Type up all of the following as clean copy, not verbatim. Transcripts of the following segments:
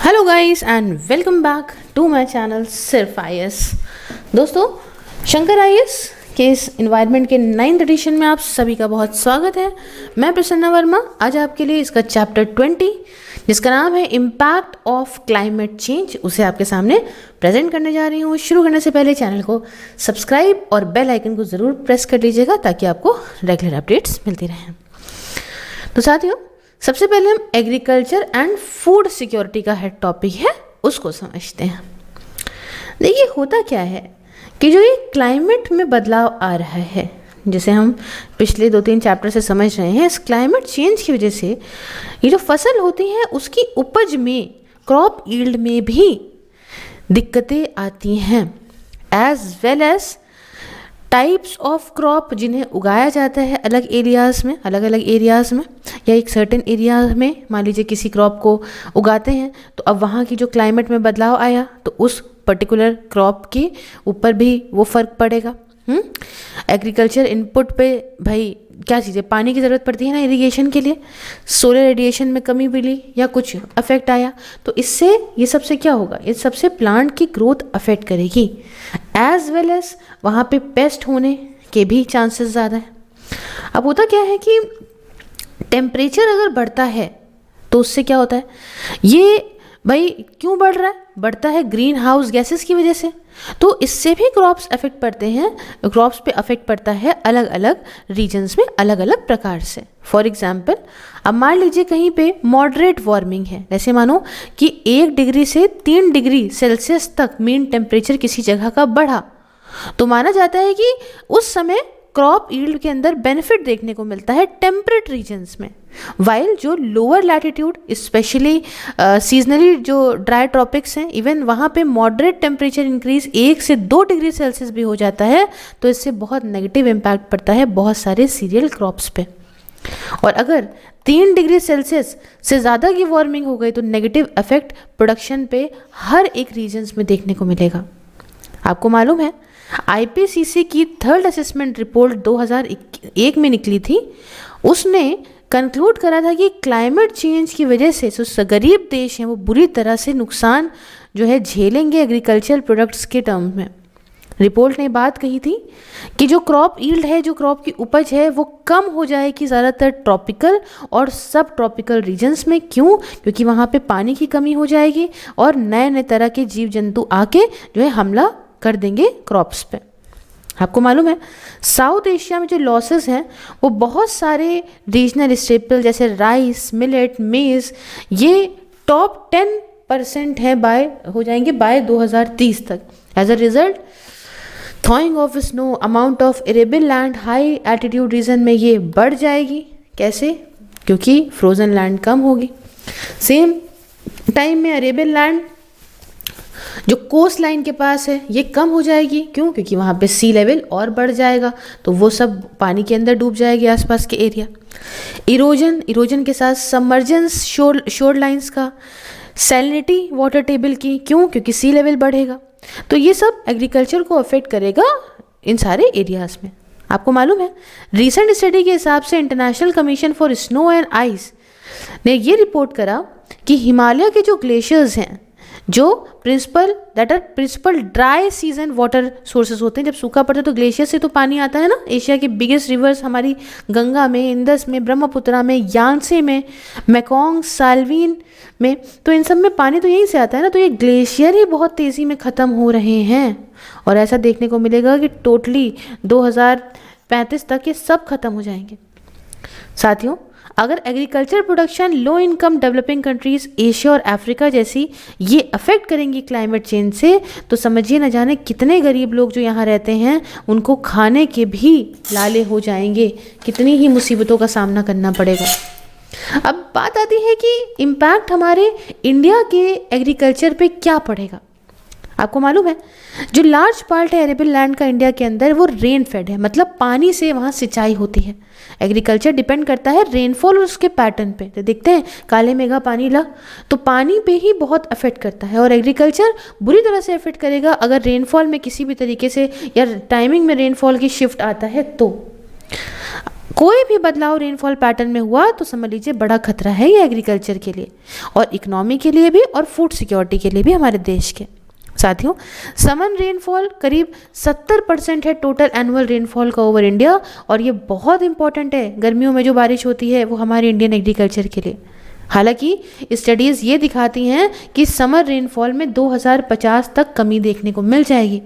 Hello guys and welcome back to my channel सिर्फ IAS. दोस्तों, Shankar IAS के इस इन्वायरमेंट के 9th एडिशन में आप सभी का बहुत स्वागत है। मैं प्रसन्ना वर्मा आज आपके लिए इसका चैप्टर 20 जिसका नाम है इम्पैक्ट ऑफ क्लाइमेट चेंज उसे आपके सामने प्रेजेंट करने जा रही हूँ। शुरू करने से पहले चैनल को सब्सक्राइब और बेल आइकन को ज़रूर प्रेस कर लीजिएगा ताकि आपको रेगुलर अपडेट्स मिलती रहें। तो साथियों, सबसे पहले हम एग्रीकल्चर एंड फूड सिक्योरिटी का हेड टॉपिक है उसको समझते हैं। देखिए, होता क्या है कि जो ये क्लाइमेट में बदलाव आ रहा है, जैसे हम पिछले 2-3 चैप्टर से समझ रहे हैं, इस क्लाइमेट चेंज की वजह से ये जो फसल होती है उसकी उपज में, क्रॉप यील्ड में भी दिक्कतें आती हैं, as well as types of crop जिन्हें उगाया जाता है अलग अलग एरियाज़ में या एक सर्टेन एरिया में। मान लीजिए किसी क्रॉप को उगाते हैं तो अब वहाँ की जो क्लाइमेट में बदलाव आया तो उस पर्टिकुलर क्रॉप के ऊपर भी वो फ़र्क पड़ेगा। एग्रीकल्चर इनपुट पे भाई क्या चीज़ें, पानी की ज़रूरत पड़ती है ना इरिगेशन के लिए, सोलर रेडिएशन में कमी मिली या कुछ अफेक्ट आया तो इससे ये सबसे क्या होगा, इस सबसे प्लांट की ग्रोथ अफेक्ट करेगी, एज वेल एज वहाँ पे पेस्ट होने के भी चांसेस ज़्यादा है। अब होता क्या है कि टेम्परेचर अगर बढ़ता है तो उससे क्या होता है, ये भाई क्यों बढ़ रहा है, बढ़ता है ग्रीन हाउस गैसेस की वजह से, तो इससे भी क्रॉप्स अफेक्ट पड़ते हैं, क्रॉप्स पे अफेक्ट पड़ता है अलग अलग रीजन्स में अलग अलग प्रकार से। फॉर एग्जांपल, अब मान लीजिए कहीं पे मॉडरेट वार्मिंग है, जैसे मानो कि 1 डिग्री से 3 डिग्री सेल्सियस तक मीन टेम्परेचर किसी जगह का बढ़ा, तो माना जाता है कि उस समय क्रॉप यील्ड के अंदर बेनिफिट देखने को मिलता है टेम्परेट रीजन्स में, वाइल जो लोअर लैटिट्यूड स्पेशली सीजनली जो ड्राई ट्रॉपिक्स हैं, इवन वहाँ पे मॉडरेट टेम्परेचर इंक्रीज 1 से 2 डिग्री सेल्सियस भी हो जाता है तो इससे बहुत नेगेटिव इम्पैक्ट पड़ता है बहुत सारे सीरियल क्रॉप्स पे। और अगर 3 डिग्री सेल्सियस से ज़्यादा की वार्मिंग हो गई तो नेगेटिव इफेक्ट प्रोडक्शन पे हर एक रीजन्स में देखने को मिलेगा। आपको मालूम है आईपीसीसी की 3rd असेसमेंट रिपोर्ट 2001 में निकली थी, उसने कंक्लूड करा था कि क्लाइमेट चेंज की वजह से जो गरीब देश हैं वो बुरी तरह से नुकसान जो है झेलेंगे एग्रीकल्चर प्रोडक्ट्स के टर्म में। रिपोर्ट ने बात कही थी कि जो क्रॉप यील्ड है, जो क्रॉप की उपज है वो कम हो जाएगी ज़्यादातर ट्रॉपिकल और सब ट्रॉपिकल रीजन्स में। क्यों? क्योंकि वहाँ पे पानी की कमी हो जाएगी और नए नए तरह के जीव जंतु आके जो है हमला कर देंगे क्रॉप्स पे। आपको मालूम है साउथ एशिया में जो लॉसेस हैं वो बहुत सारे रीजनल स्टेपल जैसे राइस, मिलेट, मेज, ये टॉप 10% है हो जाएंगे बाय 2030 तक। As a result thawing of snow, amount of arable land high altitude region में ये बढ़ जाएगी। कैसे? क्योंकि फ्रोजन लैंड कम होगी। सेम टाइम में अरेबियन लैंड जो कोस्ट लाइन के पास है ये कम हो जाएगी। क्यों? क्योंकि वहाँ पे सी लेवल और बढ़ जाएगा तो वो सब पानी के अंदर डूब जाएगी आसपास के एरिया। इरोजन के साथ सबमर्जेंस शोर लाइंस का, सैलिनिटी वाटर टेबल की। क्यों? क्योंकि सी लेवल बढ़ेगा। तो ये सब एग्रीकल्चर को अफेक्ट करेगा इन सारे एरियाज़ में। आपको मालूम है रिसेंट स्टडी के हिसाब से international commission for snow and ice ने ये रिपोर्ट करा कि हिमालय के जो ग्लेशियर्स हैं, जो principal dry season water sources होते हैं, जब सूखा पड़ता है तो ग्लेशियर से तो पानी आता है ना। एशिया के बिगेस्ट रिवर्स हमारी गंगा में, इंदस में, ब्रह्मपुत्रा में, यांसे में, मेकोंग, साल्वीन में, तो इन सब में पानी तो यहीं से आता है ना। तो ये ग्लेशियर ही बहुत तेज़ी में ख़त्म हो रहे हैं और ऐसा देखने को मिलेगा कि टोटली 2035 तक ये सब खत्म हो जाएंगे। साथियों, अगर agriculture production low income developing countries Asia और अफ्रीका जैसी ये अफेक्ट करेंगी क्लाइमेट चेंज से, तो समझिए न जाने कितने गरीब लोग जो यहाँ रहते हैं उनको खाने के भी लाले हो जाएंगे, कितनी ही मुसीबतों का सामना करना पड़ेगा। अब बात आती है कि इम्पैक्ट हमारे इंडिया के एग्रीकल्चर पे क्या पड़ेगा। आपको मालूम है जो लार्ज पार्ट है एरेबल लैंड का इंडिया के अंदर वो रेन फेड है, मतलब पानी से वहाँ सिंचाई होती है। एग्रीकल्चर डिपेंड करता है रेनफॉल और उसके पैटर्न पे। तो देखते हैं काले मेघा पानी ला, तो पानी पे ही बहुत अफेक्ट करता है और एग्रीकल्चर बुरी तरह से अफेक्ट करेगा अगर रेनफॉल में किसी भी तरीके से या टाइमिंग में रेनफॉल की शिफ्ट आता है तो। कोई भी बदलाव रेनफॉल पैटर्न में हुआ तो समझ लीजिए बड़ा खतरा है ये एग्रीकल्चर के लिए और इकोनॉमी के लिए भी और फूड सिक्योरिटी के लिए भी हमारे देश के। साथियों, समन रेनफॉल करीब 70% है टोटल एनुअल रेनफॉल का ओवर इंडिया, और ये बहुत इंपॉर्टेंट है गर्मियों में जो बारिश होती है वो हमारे इंडियन एग्रीकल्चर के लिए। हालांकि स्टडीज़ ये दिखाती हैं कि समर रेनफॉल में 2050 तक कमी देखने को मिल जाएगी,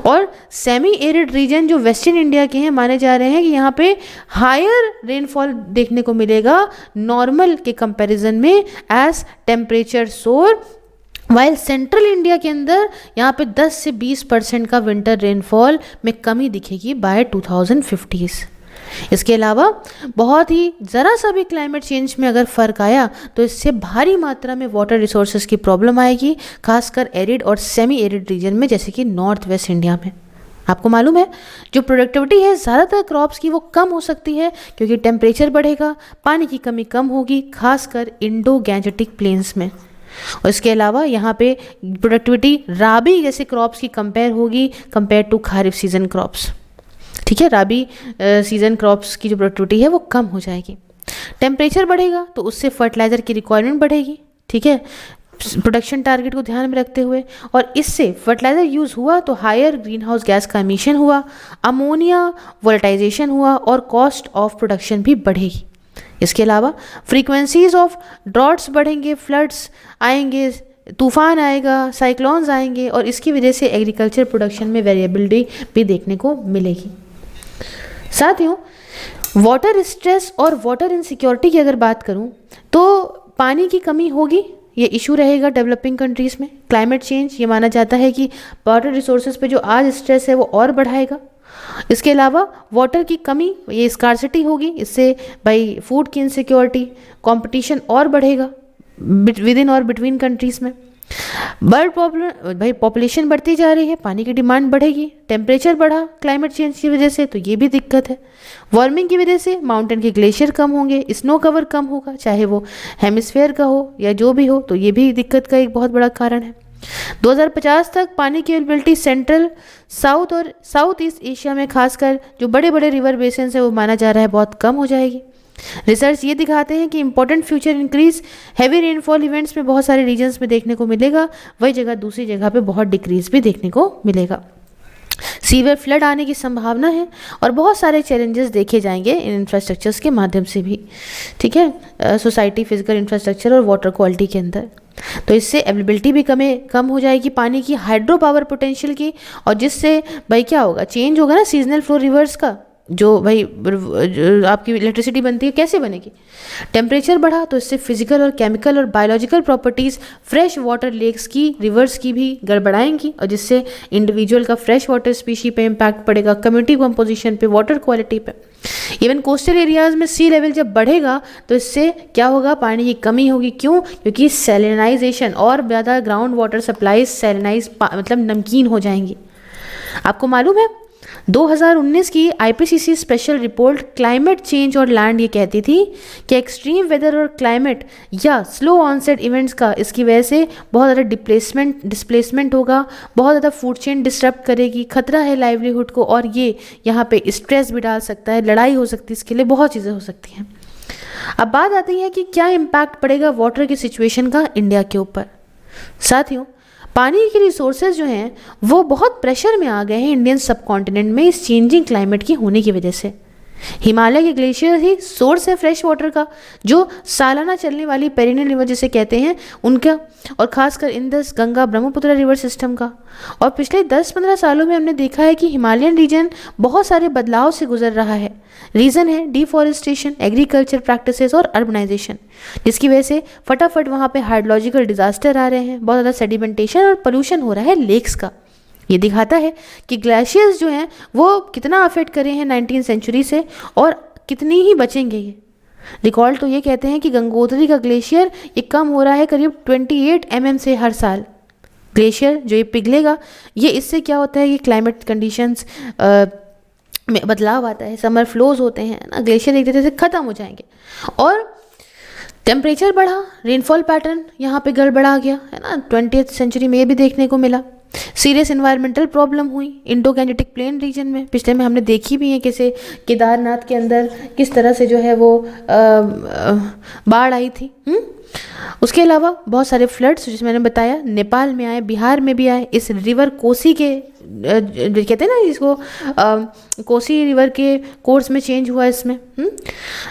और सेमी एरिड रीजन जो वेस्टर्न इंडिया के हैं माने जा रहे हैं कि यहाँ पे हायर रेनफॉल देखने को मिलेगा नॉर्मल के कंपैरिजन में एज टेम्परेचर सोर, वाइल सेंट्रल इंडिया के अंदर यहाँ पे 10 से 20% का विंटर रेनफॉल में कमी दिखेगी बाय 2050। इसके अलावा बहुत ही ज़रा सा भी क्लाइमेट चेंज में अगर फ़र्क आया तो इससे भारी मात्रा में वाटर रिसोर्सेज की प्रॉब्लम आएगी, खासकर एरिड और सेमी एरिड रीजन में जैसे कि नॉर्थ वेस्ट इंडिया में। आपको मालूम है जो प्रोडक्टिविटी है ज़्यादातर क्रॉप्स की वो कम हो सकती है क्योंकि टेम्परेचर बढ़ेगा, पानी की कमी कम होगी, खासकर इंडो गैंजेटिक प्लेन्स में। और इसके अलावा यहाँ पे प्रोडक्टिविटी राबी जैसे क्रॉप्स की कंपेयर होगी compare to kharif season crops. ठीक है, राबी सीजन क्रॉप्स की जो प्रोडक्टिविटी है वो कम हो जाएगी। टेम्परेचर बढ़ेगा तो उससे फर्टिलाइज़र की रिक्वायरमेंट बढ़ेगी। ठीक है, प्रोडक्शन टारगेट को ध्यान में रखते हुए, और इससे फर्टिलाइज़र यूज़ हुआ तो हायर ग्रीन हाउस गैस का एमिशन हुआ, अमोनिया वोलेटाइजेशन हुआ और कॉस्ट ऑफ प्रोडक्शन भी बढ़ेगी। इसके अलावा फ्रीक्वेंसीज ऑफ ड्रॉट्स बढ़ेंगे, फ्लड्स आएंगे, तूफान आएगा, साइक्लोन्स आएंगे, और इसकी वजह से एग्रीकल्चर प्रोडक्शन में वेरिएबिलिटी भी देखने को मिलेगी। साथियों, वाटर स्ट्रेस और वाटर इनसिक्योरिटी की अगर बात करूं तो पानी की कमी होगी, ये इशू रहेगा डेवलपिंग कंट्रीज़ में। क्लाइमेट चेंज ये माना जाता है कि वाटर रिसोर्सेज पे जो आज स्ट्रेस है वो और बढ़ाएगा। इसके अलावा वाटर की कमी, ये स्कार्सिटी होगी, इससे भाई फूड की इनसिक्योरिटी, कंपटीशन और बढ़ेगा विद इन और बिटवीन कंट्रीज़ में। बर्ड भाई पॉपुलेशन बढ़ती जा रही है, पानी की डिमांड बढ़ेगी, टेम्परेचर बढ़ा क्लाइमेट चेंज की वजह से तो ये भी दिक्कत है। वार्मिंग की वजह से माउंटेन के ग्लेशियर कम होंगे, स्नो कवर कम होगा, चाहे वो हेमिस्फेयर का हो या जो भी हो, तो ये भी दिक्कत का एक बहुत बड़ा कारण है। 2050 तक पानी की अवेलेबिलिटी सेंट्रल, साउथ और साउथ ईस्ट एशिया में खासकर जो बड़े बड़े रिवर बेसिन है वो माना जा रहा है बहुत कम हो जाएगी। रिसर्च ये दिखाते हैं कि important future increase heavy rainfall events में बहुत सारे रीजन्स में देखने को मिलेगा, वही जगह दूसरी जगह पे बहुत डिक्रीज भी देखने को मिलेगा। सीवियर फ्लड आने की संभावना है और बहुत सारे चैलेंजेस देखे जाएंगे इन इंफ्रास्ट्रक्चर्स के माध्यम से भी। ठीक है, सोसाइटी, फिजिकल इंफ्रास्ट्रक्चर और वाटर क्वालिटी के अंदर, तो इससे अवेलेबिलिटी भी कम हो जाएगी पानी की, हाइड्रो पावर पोटेंशियल की, और जिससे भाई क्या होगा, चेंज होगा ना सीजनल फ्लो रिवर्स का, जो भाई आपकी इलेक्ट्रिसिटी बनती है कैसे बनेगी। टेम्परेचर बढ़ा तो इससे फिजिकल और केमिकल और biological properties fresh water lakes की, रिवर्स की भी गड़बड़ाएंगी, और जिससे इंडिविजुअल का फ्रेश वाटर स्पीशी पे इम्पैक्ट पड़ेगा, कम्युनिटी कंपोजिशन पे, वाटर क्वालिटी पे। इवन कोस्टल एरियाज़ में सी लेवल जब बढ़ेगा तो इससे क्या होगा, पानी की कमी होगी। क्यों? क्योंकि सैलिनाइजेशन और ज़्यादा ग्राउंड वाटर सप्लाईज सैलिनाइज मतलब नमकीन हो जाएंगी। आपको मालूम है 2019 की IPCC special report climate change और लैंड ये कहती थी कि एक्सट्रीम वेदर और क्लाइमेट या स्लो ऑनसेट इवेंट्स का इसकी वजह से बहुत ज़्यादा डिस्प्लेसमेंट होगा, बहुत ज़्यादा फूड चेन डिस्टर्ब करेगी, खतरा है लाइवलीहुड को, और ये यहाँ पे स्ट्रेस भी डाल सकता है, लड़ाई हो सकती है, इसके लिए बहुत चीज़ें हो सकती हैं। अब बात आती है कि क्या इम्पैक्ट पड़ेगा वाटर की सिचुएशन का इंडिया के ऊपर। साथियों, पानी के रिसोर्सेज जो हैं वो बहुत प्रेशर में आ गए हैं इंडियन सब कॉन्टिनेंट में इस चेंजिंग क्लाइमेट की होने की वजह से। हिमालय के ग्लेशियर ही सोर्स है फ्रेश वाटर का, जो सालाना चलने वाली पेरिनियल रिवर जिसे कहते हैं उनका, और खासकर Indus, Ganga, Brahmaputra river system का। और पिछले 10-15 सालों में हमने देखा है कि हिमालयन रीजन बहुत सारे बदलाव से गुजर रहा है। रीज़न है डिफॉरेस्टेशन, एग्रीकल्चर प्रैक्टिसेस और अर्बनाइजेशन, जिसकी वजह से फटाफट वहाँ पे हाइड्रोलॉजिकल डिजास्टर आ रहे हैं, बहुत ज़्यादा सेडिमेंटेशन और पोल्यूशन हो रहा है लेक्स का। ये दिखाता है कि ग्लेशियर्स जो हैं वो कितना अफेक्ट करे हैं 19वीं सेंचुरी से, और कितनी ही बचेंगे ये। रिकॉर्ड तो ये कहते हैं कि गंगोत्री का ग्लेशियर ये कम हो रहा है करीब 28 mm से हर साल। ग्लेशियर जो ये पिघलेगा, ये इससे क्या होता है कि क्लाइमेट कंडीशंस में बदलाव आता है, समर फ्लोज होते हैं ना, ग्लेशियर एक तरह से ख़त्म हो जाएंगे, और टेम्परेचर बढ़ा, रेनफॉल पैटर्न यहाँ पे गड़बड़ा गया है ना, 20वीं सेंचुरी में ये भी देखने को मिला। सीरियस इन्वायरमेंटल प्रॉब्लम हुई इंडो गैंजेटिक प्लेन रीजन में, पिछले में हमने देखी भी है कैसे केदारनाथ के अंदर किस तरह से जो है वो बाढ़ आई थी। उसके अलावा बहुत सारे फ्लड्स जिसमें मैंने बताया नेपाल में आए, बिहार में भी आए, इस रिवर कोसी के कहते हैं ना इसको कोसी रिवर के कोर्स में चेंज हुआ इसमें।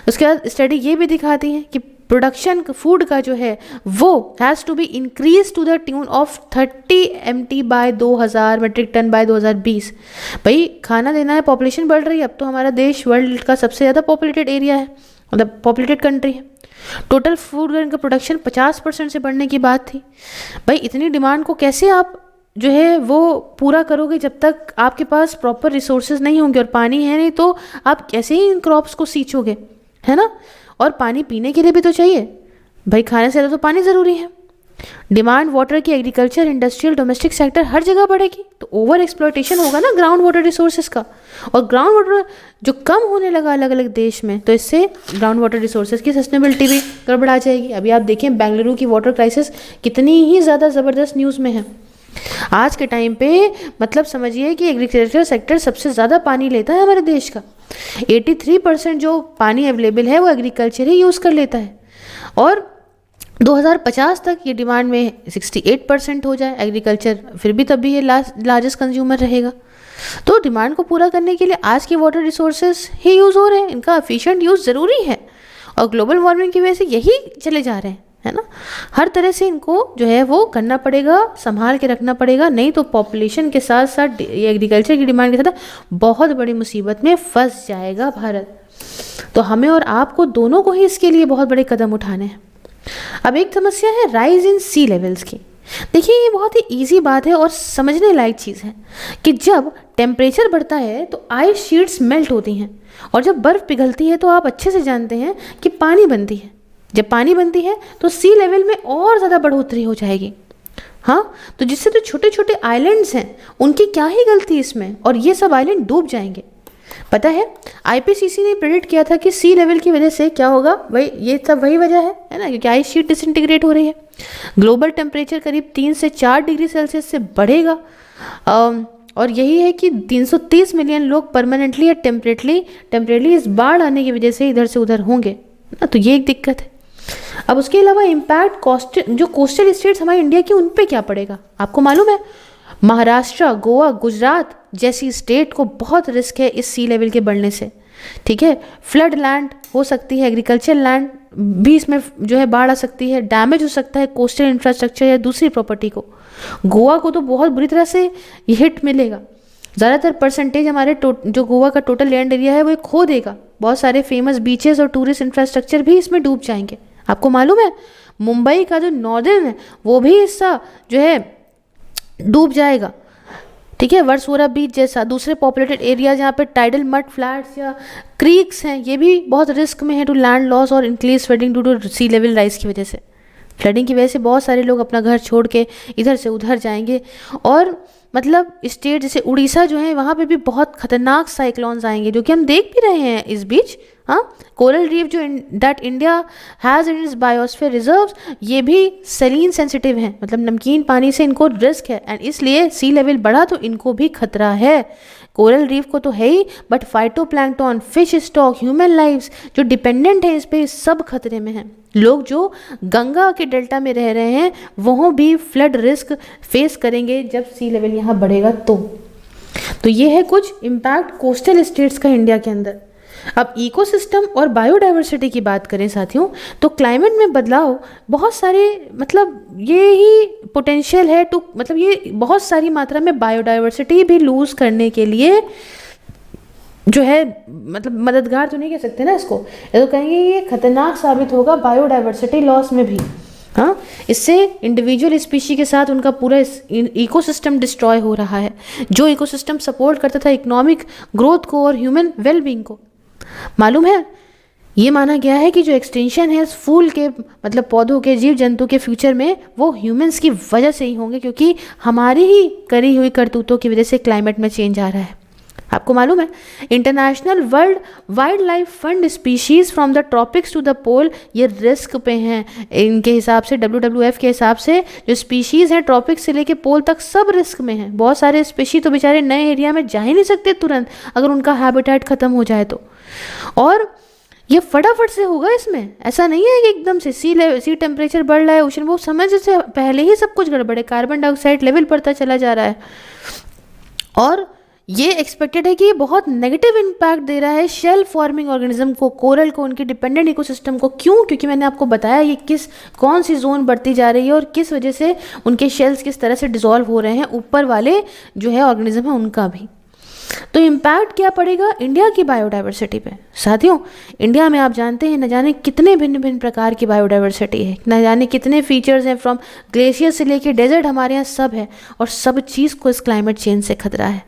उसके बाद स्टडी ये भी दिखाती है कि प्रोडक्शन फूड का जो है वो has to be increase to the tune of 30 MT by 2000 metric ton by 2020। भाई खाना देना है, पॉपुलेशन बढ़ रही है, अब तो हमारा देश वर्ल्ड का सबसे ज़्यादा पॉपुलेटेड एरिया है, मतलब पॉपुलेटेड कंट्री है। टोटल फूड ग्रेन का प्रोडक्शन 50% से बढ़ने की बात थी। भाई इतनी डिमांड को कैसे आप जो है वो पूरा करोगे जब तक आपके पास प्रॉपर रिसोर्सेज नहीं होंगे और पानी है नहीं, तो आप कैसे ही इन क्रॉप्स को सींचोगे, है ना। और पानी पीने के लिए भी तो चाहिए भाई, खाने से ज़्यादा तो पानी ज़रूरी है। डिमांड वाटर की एग्रीकल्चर, इंडस्ट्रियल, डोमेस्टिक सेक्टर हर जगह बढ़ेगी, तो ओवर एक्सप्लॉयटेशन होगा ना ग्राउंड वाटर रिसोर्सेज का, और ग्राउंड वाटर जो कम होने लगा अलग अलग देश में, तो इससे ग्राउंड वाटर रिसोर्सेज की सस्टेनेबिलिटी भी गड़बड़ा जाएगी। अभी आप देखें बेंगलुरु की वाटर क्राइसिस कितनी ही ज़्यादा ज़बरदस्त न्यूज़ में है आज के टाइम पे। मतलब समझिए कि एग्रीकल्चर सेक्टर सबसे ज़्यादा पानी लेता है हमारे देश का, 83% जो पानी अवेलेबल है वो एग्रीकल्चर ही यूज़ कर लेता है, और 2050 तक ये डिमांड में 68% हो जाए एग्रीकल्चर, फिर भी तब भी ये लार्जेस्ट कंज्यूमर रहेगा। तो डिमांड को पूरा करने के लिए आज के वाटर रिसोर्सेज ही यूज़ हो रहे हैं, इनका एफिशिएंट यूज़ ज़रूरी है, और ग्लोबल वार्मिंग की वजह से यही चले जा रहे हैं, है ना। हर तरह से इनको जो है वो करना पड़ेगा, संभाल के रखना पड़ेगा, नहीं तो पॉपुलेशन के साथ साथ ये एग्रीकल्चर की डिमांड के साथ बहुत बड़ी मुसीबत में फंस जाएगा भारत। तो हमें और आपको दोनों को ही इसके लिए बहुत बड़े कदम उठाने हैं। अब एक समस्या है राइज इन सी लेवल्स की। देखिए ये बहुत ही इजी बात है और समझने लायक चीज़ है कि जब टेम्परेचर बढ़ता है तो आइस शीट्स मेल्ट होती हैं, और जब बर्फ़ पिघलती है तो आप अच्छे से जानते हैं कि पानी बनती है। जब पानी बनती है तो सी लेवल में और ज़्यादा बढ़ोतरी हो जाएगी। हाँ, तो जिससे तो छोटे छोटे आइलैंड्स हैं उनकी क्या ही गलती इसमें, और ये सब आइलैंड डूब जाएंगे। पता है आईपीसीसी ने प्रेडिक्ट किया था कि सी लेवल की वजह से क्या होगा, वही ये सब वही वजह है ना, क्योंकि आइस शीट डिसइंटीग्रेट हो रही है। ग्लोबल टेम्परेचर करीब 3 से 4 डिग्री सेल्सियस से बढ़ेगा, और यही है कि 330 मिलियन लोग परमानेंटली या टेम्परेटली इस बाढ़ आने की वजह से इधर से उधर होंगे ना, तो ये एक दिक्कत है। अब उसके अलावा इम्पैक्ट जो कोस्टल स्टेट्स हमारे इंडिया की उन पे क्या पड़ेगा, आपको मालूम है महाराष्ट्र, गोवा, गुजरात जैसी स्टेट को बहुत रिस्क है इस सी लेवल के बढ़ने से। ठीक है, फ्लड लैंड हो सकती है, एग्रीकल्चर लैंड भी इसमें जो है बाढ़ आ सकती है, डैमेज हो सकता है कोस्टल इंफ्रास्ट्रक्चर या दूसरी प्रॉपर्टी को। गोवा को तो बहुत बुरी तरह से हिट मिलेगा, ज़्यादातर परसेंटेज हमारे जो गोवा का टोटल लैंड एरिया है वो खो देगा। बहुत सारे फेमस बीचेस और टूरिस्ट इंफ्रास्ट्रक्चर भी इसमें डूब जाएंगे। आपको मालूम है मुंबई का जो नॉर्दर्न है वो भी हिस्सा जो है डूब जाएगा। ठीक है, वर्सोरा बीच जैसा दूसरे पॉपुलेटेड एरिया जहाँ पे टाइडल मड फ्लैट्स या क्रीक्स हैं ये भी बहुत रिस्क में है टू लैंड लॉस और increase flooding due to sea level rise की वजह से। फ्लडिंग की वजह से बहुत सारे लोग अपना घर छोड़ के इधर से उधर जाएंगे, और मतलब स्टेट जैसे उड़ीसा जो है वहाँ पे भी बहुत खतरनाक साइक्लोन्स आएंगे, जो कि हम देख भी रहे हैं इस बीच। हाँ, कोरल रीफ जो that India has in its biosphere reserves, ये भी सेलिन सेंसिटिव हैं, मतलब नमकीन पानी से इनको रिस्क है, एंड इसलिए सी लेवल बढ़ा तो इनको भी खतरा है। कोरल रीफ को तो है ही, but phytoplankton, fish stock, human lives जो डिपेंडेंट है इस पे, सब खतरे में हैं। लोग जो गंगा के डेल्टा में रह रहे हैं वहाँ भी फ्लड रिस्क फेस करेंगे जब सी लेवल यहाँ बढ़ेगा। तो ये है कुछ इम्पैक्ट कोस्टल स्टेट्स का इंडिया के अंदर। अब इकोसिस्टम और बायोडाइवर्सिटी की बात करें साथियों, तो क्लाइमेट में बदलाव बहुत सारे मतलब ये ही पोटेंशियल है टू, मतलब ये बहुत सारी मात्रा में बायोडाइवर्सिटी भी लूज़ करने के लिए जो है मतलब मददगार तो नहीं कह सकते ना इसको, ये तो कहेंगे ये खतरनाक साबित होगा बायोडाइवर्सिटी लॉस में भी। हाँ, इससे इंडिविजुअल स्पीशी के साथ उनका पूरा इकोसिस्टम डिस्ट्रॉय हो रहा है, जो इकोसिस्टम सपोर्ट करता था इकोनॉमिक ग्रोथ को और ह्यूमन वेलबींग को। मालूम है ये माना गया है कि जो एक्सटेंशन है फूल के मतलब पौधों के, जीव जंतु के फ्यूचर में वो ह्यूमंस की वजह से ही होंगे, क्योंकि हमारी ही करी हुई करतूतों की वजह से क्लाइमेट में चेंज आ रहा है। आपको मालूम है international world wildlife fund species from the tropics to the pole ये रिस्क पे हैं। इनके हिसाब से WWF के हिसाब से जो स्पीशीज़ हैं ट्रॉपिक्स से लेके पोल तक सब रिस्क में हैं। बहुत सारे स्पीशी तो बेचारे नए एरिया में जा ही नहीं सकते तुरंत अगर उनका हैबिटेट ख़त्म हो जाए तो। और ये फटाफट से होगा, इसमें ऐसा नहीं है कि एकदम से सी टेम्परेचर बढ़ रहा है, ओशन वो समय से पहले ही सब कुछ गड़बड़ है, कार्बन डाइऑक्साइड लेवल बढ़ता चला जा रहा है। और ये एक्सपेक्टेड है कि ये बहुत नेगेटिव इम्पैक्ट दे रहा है शेल फॉर्मिंग ऑर्गेनिज्म को, कोरल को, उनके डिपेंडेंट इकोसिस्टम को। क्यों? क्योंकि मैंने आपको बताया ये कौन सी जोन बढ़ती जा रही है और किस वजह से उनके शेल्स किस तरह से डिसॉल्व हो रहे हैं, ऊपर वाले जो है ऑर्गेनिज्म है उनका भी। तो इम्पैक्ट क्या पड़ेगा इंडिया की बायोडाइवर्सिटी पे? साथियों, इंडिया में आप जानते हैं न जाने कितने भिन्न भिन्न प्रकार की बायोडाइवर्सिटी है, न जाने कितने फीचर्स हैं, फ्रॉम ग्लेशियर से लेके डेजर्ट हमारे यहाँ सब है। और सब चीज़ को इस क्लाइमेट चेंज से खतरा है।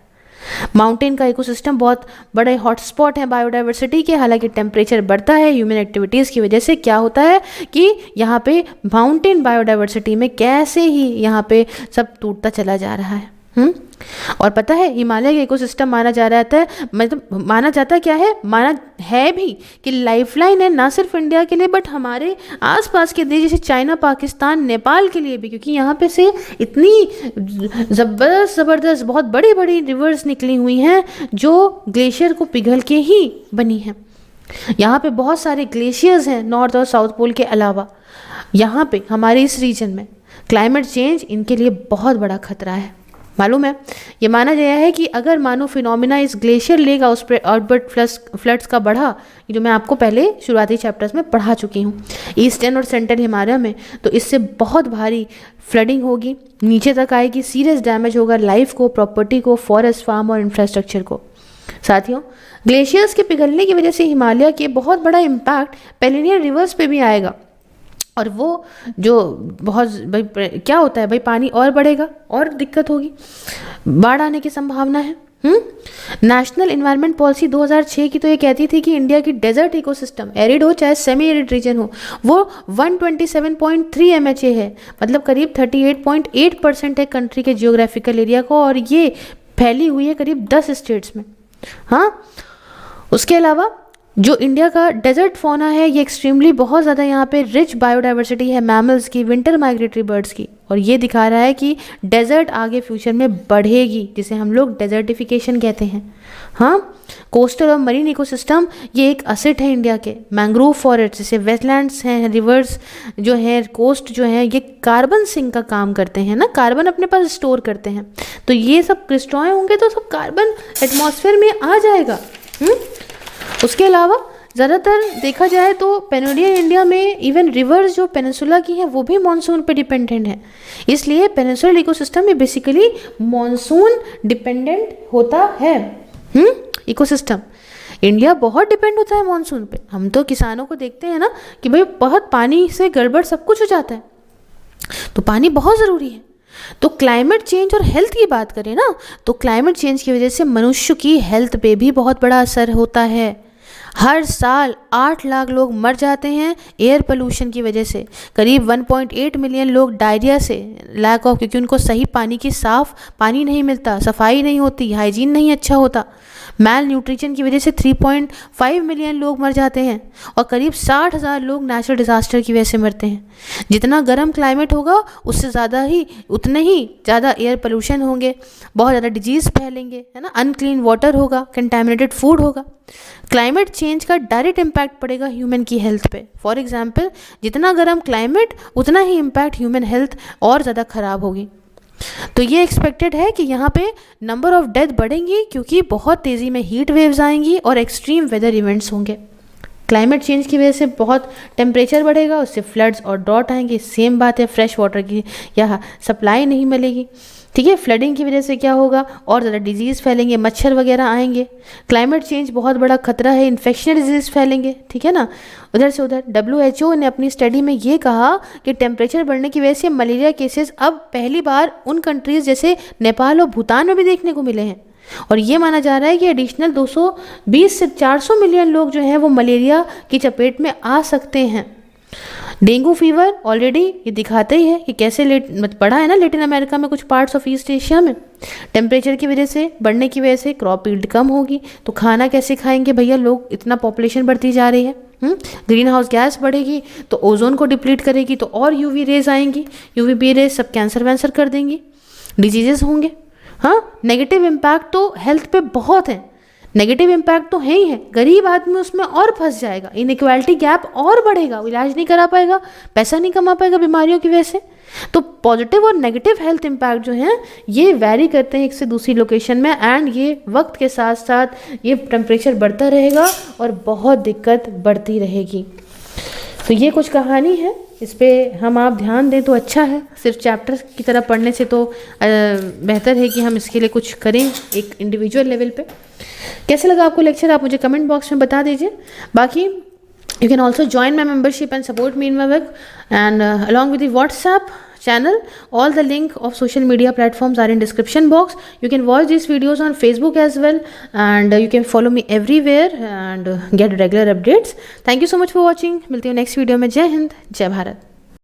माउंटेन का इकोसिस्टम बहुत बड़े हॉटस्पॉट है बायोडाइवर्सिटी के। हालांकि टेम्परेचर बढ़ता है ह्यूमन एक्टिविटीज़ की वजह से, क्या होता है कि यहाँ पे माउंटेन बायोडाइवर्सिटी में कैसे ही यहाँ पे सब टूटता चला जा रहा है। और पता है हिमालय का इकोसिस्टम माना जा रहा है, मतलब माना जाता क्या है, माना है भी कि लाइफलाइन है ना सिर्फ इंडिया के लिए बट हमारे आसपास के देश जैसे चाइना, पाकिस्तान, नेपाल के लिए भी, क्योंकि यहाँ पे से इतनी ज़बरदस्त बहुत बड़ी बड़ी रिवर्स निकली हुई हैं जो ग्लेशियर को पिघल के ही बनी हैं। यहाँ पे बहुत सारे ग्लेशियर्स हैं नॉर्थ और साउथ पोल के अलावा। यहाँ पे हमारे इस रीजन में क्लाइमेट चेंज इनके लिए बहुत बड़ा खतरा है। मालूम है ये माना गया है कि अगर मानो फिनोमिना इस ग्लेशियर लेगा उस पर आउटबर्ट फ्लड्स का बढ़ा, जो मैं आपको पहले शुरुआती चैप्टर्स में पढ़ा चुकी हूँ, ईस्टर्न और सेंट्रल हिमालय में, तो इससे बहुत भारी फ्लडिंग होगी, नीचे तक आएगी, सीरियस डैमेज होगा लाइफ को, प्रॉपर्टी को, फॉरेस्ट, फार्म और इंफ्रास्ट्रक्चर को। साथियों, ग्लेशियर्स के पिघलने की वजह से हिमालय के बहुत बड़ा इम्पैक्ट पेरिनियल रिवर्स पे भी आएगा। और वो जो बहुत भाई क्या होता है भाई, पानी और बढ़ेगा और दिक्कत होगी, बाढ़ आने की संभावना है। नेशनल इन्वायरमेंट पॉलिसी 2006 की तो ये कहती थी कि इंडिया की डेजर्ट इकोसिस्टम, एरिड हो चाहे सेमी एरिड रीजन हो, वो 127.3 MHA है, मतलब करीब 38.8% है कंट्री के जियोग्राफिकल एरिया को, और ये फैली हुई है करीब 10 स्टेट्स में। हाँ, उसके अलावा जो इंडिया का डेजर्ट फौना है ये एक्सट्रीमली बहुत ज़्यादा यहाँ पे रिच बायोडाइवर्सिटी है मैमल्स की, विंटर माइग्रेटरी बर्ड्स की, और ये दिखा रहा है कि डेजर्ट आगे फ्यूचर में बढ़ेगी, जिसे हम लोग डेजर्टिफिकेशन कहते हैं। हाँ, कोस्टल और मरीन इकोसिस्टम ये एक असेट है इंडिया के। मैंग्रोव फॉरेस्ट जैसे वेटलैंड्स हैं, रिवर्स जो है, कोस्ट जो है, ये कार्बन सिंक का काम करते हैं ना, कार्बन अपने पास स्टोर करते हैं। तो ये सब डिस्ट्रॉय होंगे तो सब कार्बन एटमॉस्फेयर में आ जाएगा। उसके अलावा ज़्यादातर देखा जाए तो पेनिनसुलर इंडिया में इवन रिवर्स जो पेनिनसुला की हैं वो भी मानसून पे डिपेंडेंट है, इसलिए पेनिनसुलर इकोसिस्टम में बेसिकली मानसून डिपेंडेंट होता है। इकोसिस्टम इंडिया बहुत डिपेंड होता है मानसून पे। हम तो किसानों को देखते हैं ना कि भाई बहुत पानी से गड़बड़ सब कुछ हो जाता है, तो पानी बहुत ज़रूरी है। तो क्लाइमेट चेंज और हेल्थ की बात करें ना, तो क्लाइमेट चेंज की वजह से मनुष्य की हेल्थ पे भी बहुत बड़ा असर होता है। हर साल 8 लाख लोग मर जाते हैं एयर पोल्यूशन की वजह से। करीब 1.8 मिलियन लोग डायरिया से, लैक ऑफ, क्योंकि उनको सही पानी की साफ पानी नहीं मिलता, सफाई नहीं होती, हाइजीन नहीं अच्छा होता। मैल न्यूट्रिशन की वजह से 3.5 मिलियन लोग मर जाते हैं, और करीब 60,000 लोग नेचुरल डिज़ास्टर की वजह से मरते हैं। जितना गर्म क्लाइमेट होगा उससे ज़्यादा ही उतने ही ज़्यादा एयर पोल्यूशन होंगे, बहुत ज़्यादा डिजीज़ फैलेंगे, है ना, अनक्लीन वाटर होगा, कंटेमिनेटेड फूड होगा। क्लाइमेट चेंज का डायरेक्ट इम्पैक्ट पड़ेगा ह्यूमन की हेल्थ पे। फॉर एग्जांपल, जितना गर्म क्लाइमेट उतना ही इम्पैक्ट ह्यूमन हेल्थ और ज़्यादा ख़राब होगी। तो ये एक्सपेक्टेड है कि यहाँ पे नंबर ऑफ डेथ बढ़ेंगी, क्योंकि बहुत तेज़ी में हीट वेव्स आएंगी और एक्सट्रीम वेदर इवेंट्स होंगे। क्लाइमेट चेंज की वजह से बहुत टेम्परेचर बढ़ेगा, उससे फ्लड्स और ड्रॉट आएंगे। सेम बात है, फ्रेश वाटर की यहाँ सप्लाई नहीं मिलेगी। ठीक है, फ्लडिंग की वजह से क्या होगा, और ज़्यादा डिजीज़ फैलेंगे, मच्छर वगैरह आएंगे। क्लाइमेट चेंज बहुत बड़ा खतरा है, इन्फेक्शन डिजीज़ फैलेंगे। ठीक है ना, उधर से उधर। WHO ने अपनी स्टडी में ये कहा कि टेम्परेचर बढ़ने की वजह से मलेरिया केसेस अब पहली बार उन कंट्रीज़ जैसे नेपाल और भूटान में भी देखने को मिले हैं, और ये माना जा रहा है कि एडिशनल 220 से 400 मिलियन लोग जो हैं वो मलेरिया की चपेट में आ सकते हैं। डेंगू फीवर ऑलरेडी ये दिखाते ही है कि कैसे पढ़ा है ना, लेटिन अमेरिका में कुछ पार्ट्स ऑफ ईस्ट एशिया में टेम्परेचर की वजह से, बढ़ने की वजह से क्रॉप यील्ड कम होगी। तो खाना कैसे खाएंगे भैया, लोग इतना पॉपुलेशन बढ़ती जा रही है, ग्रीन हाउस गैस बढ़ेगी तो ओजोन को डिप्लीट करेगी, तो और यूवी रेज आएंगी, यूवी बी रेज सब कैंसर वैंसर कर देंगी, डिजीजेस होंगे। हाँ, नेगेटिव इम्पैक्ट तो हेल्थ पे बहुत है, नेगेटिव इम्पैक्ट तो है ही है। गरीब आदमी उसमें और फंस जाएगा, इनइक्वालिटी गैप और बढ़ेगा, इलाज नहीं करा पाएगा, पैसा नहीं कमा पाएगा बीमारियों की वजह से। तो पॉजिटिव और नेगेटिव हेल्थ इम्पैक्ट जो हैं ये वैरी करते हैं एक से दूसरी लोकेशन में, एंड ये वक्त के साथ साथ ये टेम्परेचर बढ़ता रहेगा और बहुत दिक्कत बढ़ती रहेगी। तो ये कुछ कहानी है, इस पर हम आप ध्यान दें तो अच्छा है। सिर्फ चैप्टर की तरह पढ़ने से तो बेहतर है कि हम इसके लिए कुछ करें एक इंडिविजुअल लेवल पे। कैसे लगा आपको लेक्चर, आप मुझे कमेंट बॉक्स में बता दीजिए। बाकी you can also join my membership and support me in my work, and along with the WhatsApp channel, all the link of social media platforms are in description box. You can watch these videos on Facebook as well, and you can follow me everywhere and get regular updates. Thank you so much for watching. मिलती हूँ next video में। जय हिंद, जय भारत।